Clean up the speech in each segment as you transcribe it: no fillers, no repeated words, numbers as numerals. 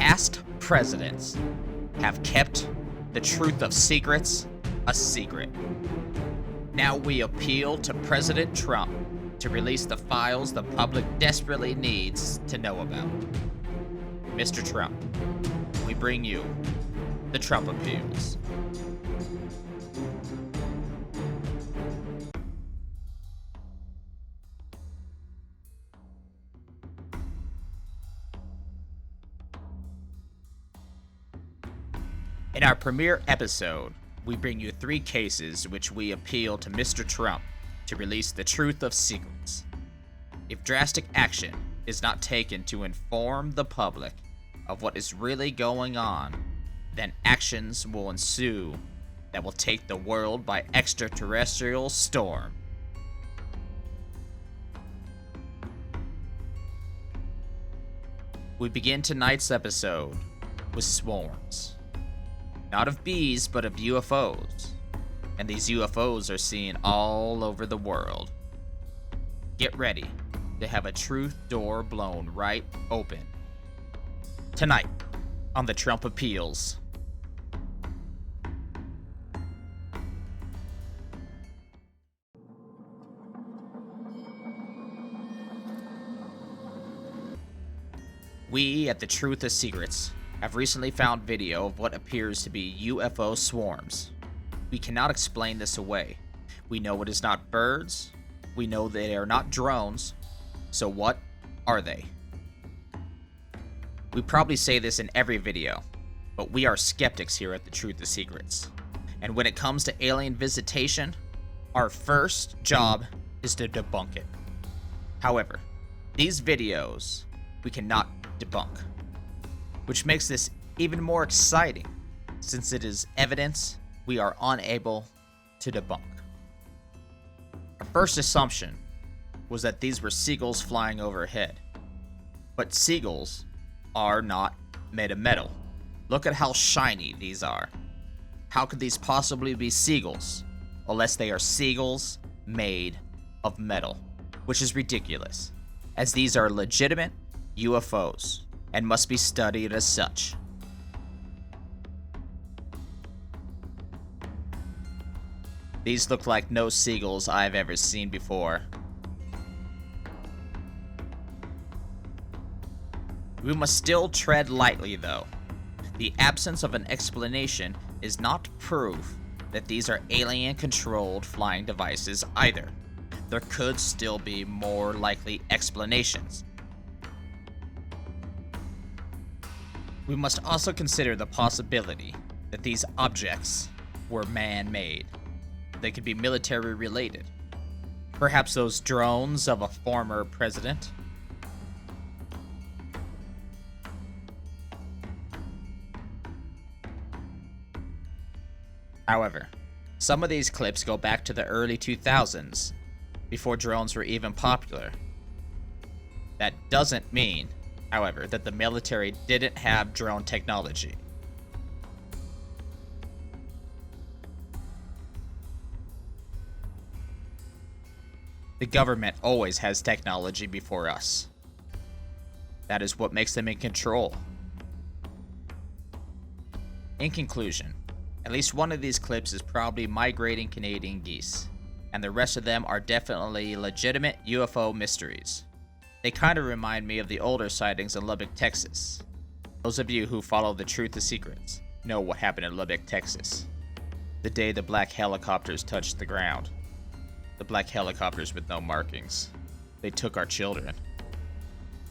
past presidents have kept the truth of secrets a secret. Now we appeal to President Trump to release the files the public desperately needs to know about. Mr. Trump, we bring you the Trump Appeals. In our premiere episode, we bring you 3 cases which we appeal to Mr. Trump to release the truth of secrets. If drastic action is not taken to inform the public of what is really going on, then actions will ensue that will take the world by extraterrestrial storm. We begin tonight's episode with swarms. Not of bees, but of UFOs. And these UFOs are seen all over the world. Get ready to have a truth door blown right open. Tonight, on the Trump Appeals. We at the Truth of Secrets have recently found video of what appears to be UFO swarms. We cannot explain this away. We know it is not birds. We know they are not drones. So what are they? We probably say this in every video, but we are skeptics here at the Truth of Secrets. And when it comes to alien visitation, our first job is to debunk it. However, these videos we cannot debunk, which makes this even more exciting since it is evidence we are unable to debunk. Our first assumption was that these were seagulls flying overhead, but seagulls are not made of metal. Look at how shiny these are. How could these possibly be seagulls unless they are seagulls made of metal, which is ridiculous, as these are legitimate UFOs and must be studied as such. These look like no seagulls I've ever seen before. We must still tread lightly though. The absence of an explanation is not proof that these are alien-controlled flying devices either. There could still be more likely explanations. We must also consider the possibility that these objects were man-made. They could be military-related. Perhaps those drones of a former president. However, some of these clips go back to the early 2000s, before drones were even popular. That doesn't mean, however, that the military didn't have drone technology. The government always has technology before us. That is what makes them in control. In conclusion, at least one of these clips is probably migrating Canadian geese, and the rest of them are definitely legitimate UFO mysteries. They kind of remind me of the older sightings in Lubbock, Texas. Those of you who follow the Truth of Secrets know what happened in Lubbock, Texas. The day the black helicopters touched the ground. The black helicopters with no markings. They took our children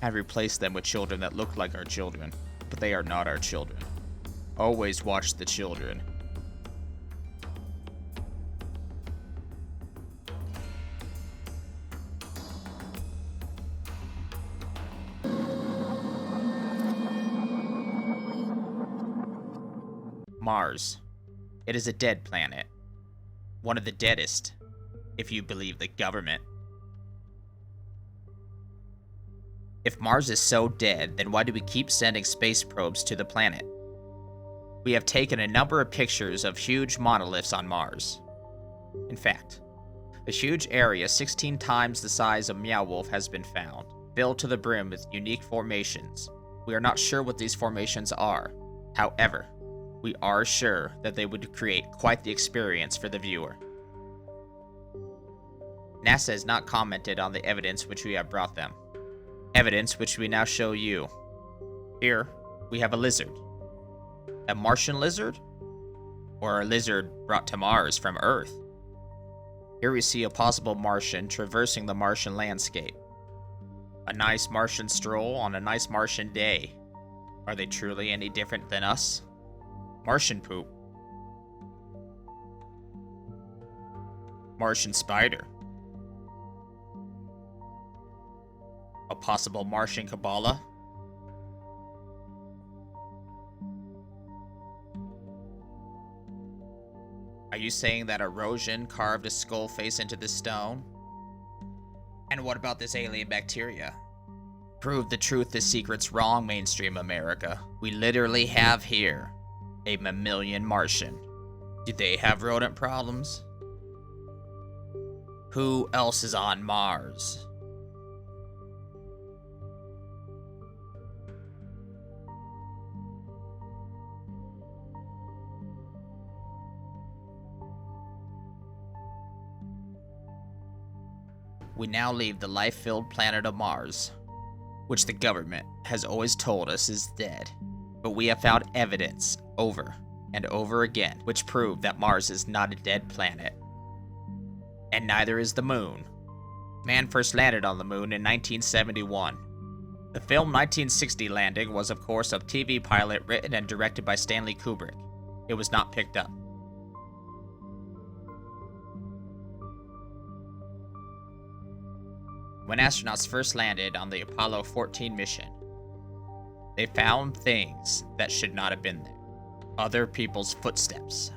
and replaced them with children that looked like our children, but they are not our children. Always watch the children. Mars. It is a dead planet. One of the deadest, if you believe the government. If Mars is so dead, then why do we keep sending space probes to the planet? We have taken a number of pictures of huge monoliths on Mars. In fact, a huge area 16 times the size of Werewolf has been found, filled to the brim with unique formations, We are not sure what these formations are. However, we are sure that they would create quite the experience for the viewer. NASA has not commented on the evidence which we have brought them. Evidence which we now show you. Here, we have a lizard. A Martian lizard? Or a lizard brought to Mars from Earth? Here we see a possible Martian traversing the Martian landscape. A nice Martian stroll on a nice Martian day. Are they truly any different than us? Martian poop. Martian spider. A possible Martian Kabbalah. Are you saying that erosion carved a skull face into the stone? And what about this alien bacteria? Prove the truth, the secret's wrong, mainstream America. We literally have here a mammalian Martian. Do they have rodent problems? Who else is on Mars? We now leave the life-filled planet of Mars, which the government has always told us is dead. But we have found evidence over and over again which prove that Mars is not a dead planet. And neither is the moon. Man first landed on the moon in 1971. The film 1960 Landing was of course a TV pilot written and directed by Stanley Kubrick. It was not picked up. When astronauts first landed on the Apollo 14 mission, they found things that should not have been there. Other people's footsteps.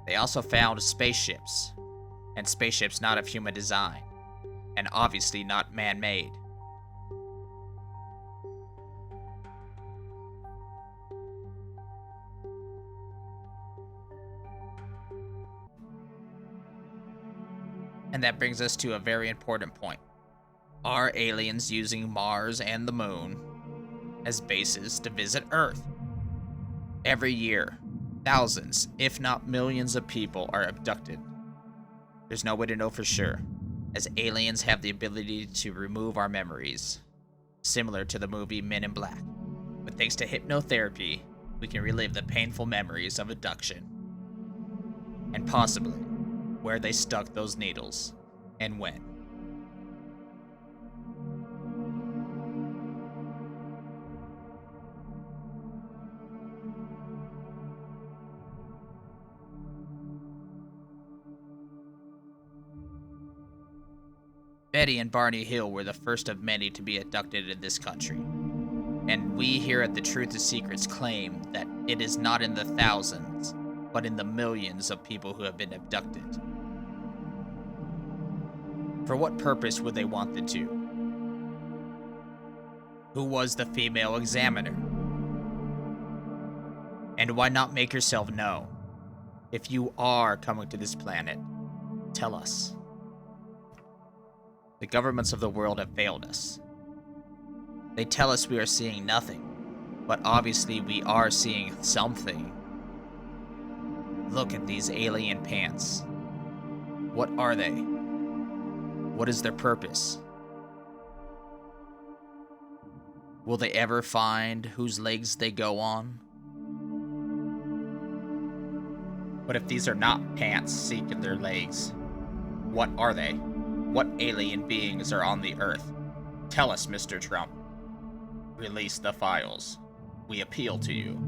They also found spaceships, and spaceships not of human design, and obviously not man-made. And that brings us to a very important point. Are aliens using Mars and the moon as bases to visit Earth? Every year, thousands, if not millions of people are abducted. There's no way to know for sure, as aliens have the ability to remove our memories, similar to the movie Men in Black. But thanks to hypnotherapy, we can relive the painful memories of abduction. And possibly where they stuck those needles, and when. Betty and Barney Hill were the first of many to be abducted in this country. And we here at The Truth is Secrets claim that it is not in the thousands, but in the millions of people who have been abducted. For what purpose would they want the two? Who was the female examiner? And why not make yourself known? If you are coming to this planet, tell us. The governments of the world have failed us. They tell us we are seeing nothing, but obviously we are seeing something. Look at these alien pants. What are they? What is their purpose? Will they ever find whose legs they go on? But if these are not pants seeking their legs, what are they? What alien beings are on the Earth? Tell us, Mr. Trump. Release the files. We appeal to you.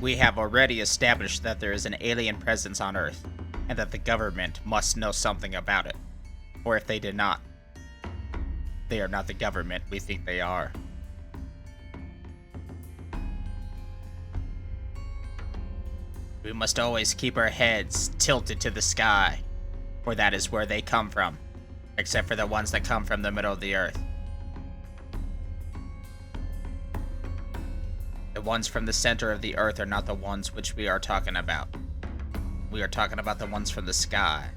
We have already established that there is an alien presence on Earth. and that the government must know something about it. Or if they did not, they are not the government we think they are. We must always keep our heads tilted to the sky, for that is where they come from, except for the ones that come from the middle of the earth. The ones from the center of the earth are not the ones which we are talking about. We are talking about the ones from the sky.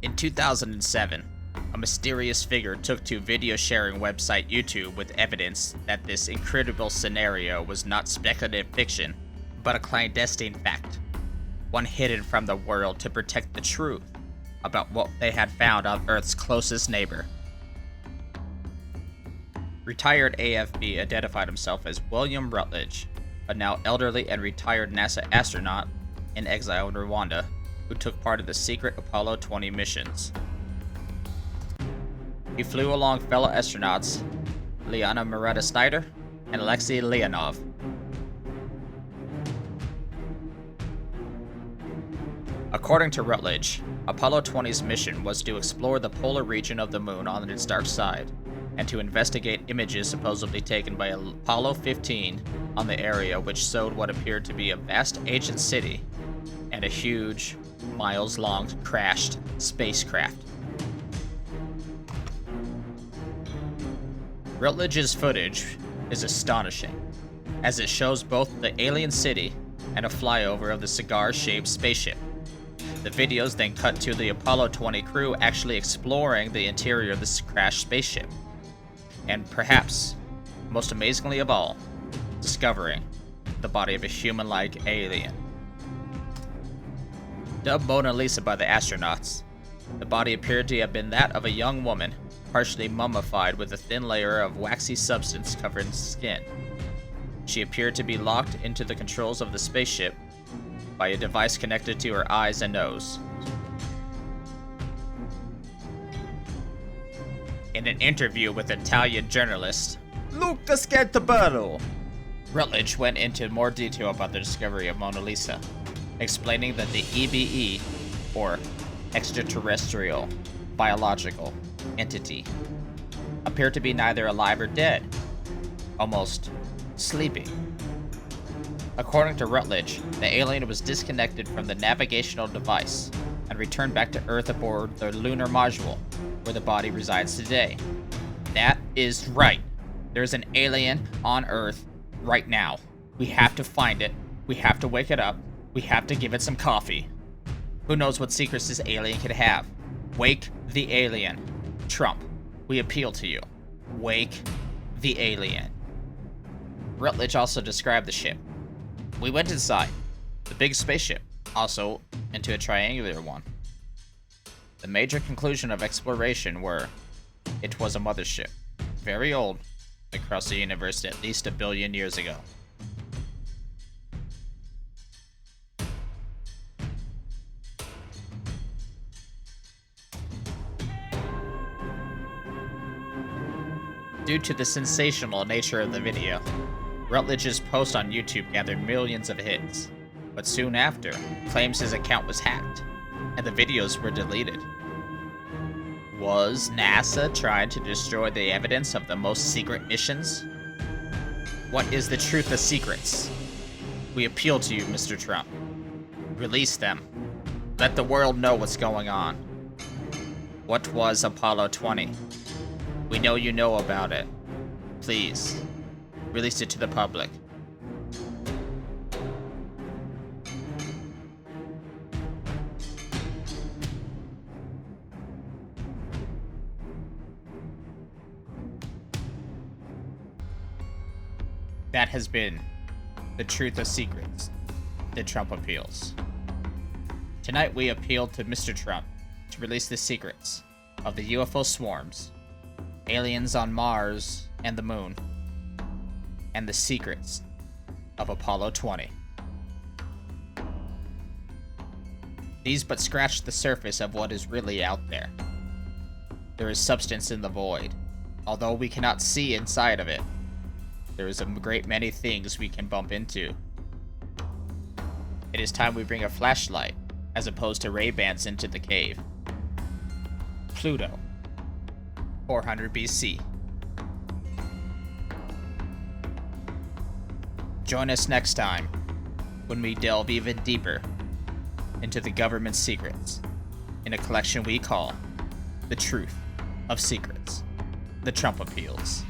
In 2007, a mysterious figure took to video sharing website YouTube with evidence that this incredible scenario was not speculative fiction, but a clandestine fact, one hidden from the world to protect the truth about what they had found on Earth's closest neighbor. Retired AFB identified himself as William Rutledge, a now elderly and retired NASA astronaut in exile in Rwanda, who took part in the secret Apollo 20 missions. He flew along fellow astronauts Liana Moreta Snyder and Alexei Leonov. According to Rutledge, Apollo 20's mission was to explore the polar region of the moon on its dark side, and to investigate images supposedly taken by Apollo 15 on the area, which showed what appeared to be a vast ancient city and a huge, miles-long crashed spacecraft. Rutledge's footage is astonishing, as it shows both the alien city and a flyover of the cigar-shaped spaceship. The videos then cut to the Apollo 20 crew actually exploring the interior of this crashed spaceship, and perhaps, most amazingly of all, discovering the body of a human-like alien. Dubbed Mona Lisa by the astronauts, the body appeared to have been that of a young woman, partially mummified with a thin layer of waxy substance covering skin. She appeared to be locked into the controls of the spaceship by a device connected to her eyes and nose. In an interview with Italian journalist Luca Scantabello, Rutledge went into more detail about the discovery of Mona Lisa, explaining that the EBE, or extraterrestrial biological entity, appeared to be neither alive or dead, almost sleeping. According to Rutledge, the alien was disconnected from the navigational device and returned back to Earth aboard the lunar module, where the body resides today. That is right. There's an alien on Earth right now. We have to find it. We have to wake it up. We have to give it some coffee. Who knows what secrets this alien could have? Wake the alien. Trump, we appeal to you. Wake the alien. Rutledge also described the ship. We went inside, the big spaceship, also into a triangular one. The major conclusion of exploration were, it was a mothership, very old, across the universe at least 1 billion years ago. Due to the sensational nature of the video, Rutledge's post on YouTube gathered millions of hits, but soon after, claims his account was hacked, and the videos were deleted. Was NASA trying to destroy the evidence of the most secret missions? What is the truth of secrets? We appeal to you, Mr. Trump. Release them. Let the world know what's going on. What was Apollo 20? We know you know about it. Please, release it to the public. That has been the truth of secrets, the Trump appeals. Tonight we appeal to Mr. Trump to release the secrets of the UFO swarms, aliens on Mars and the moon, and the secrets of Apollo 20. These but scratch the surface of what is really out there. There is substance in the void, although we cannot see inside of it. There is a great many things we can bump into. It is time we bring a flashlight, as opposed to Ray-Bans, into the cave. Pluto, 400 BC. Join us next time when we delve even deeper into the government's secrets in a collection we call The Truth of Secrets, The Trump Appeals.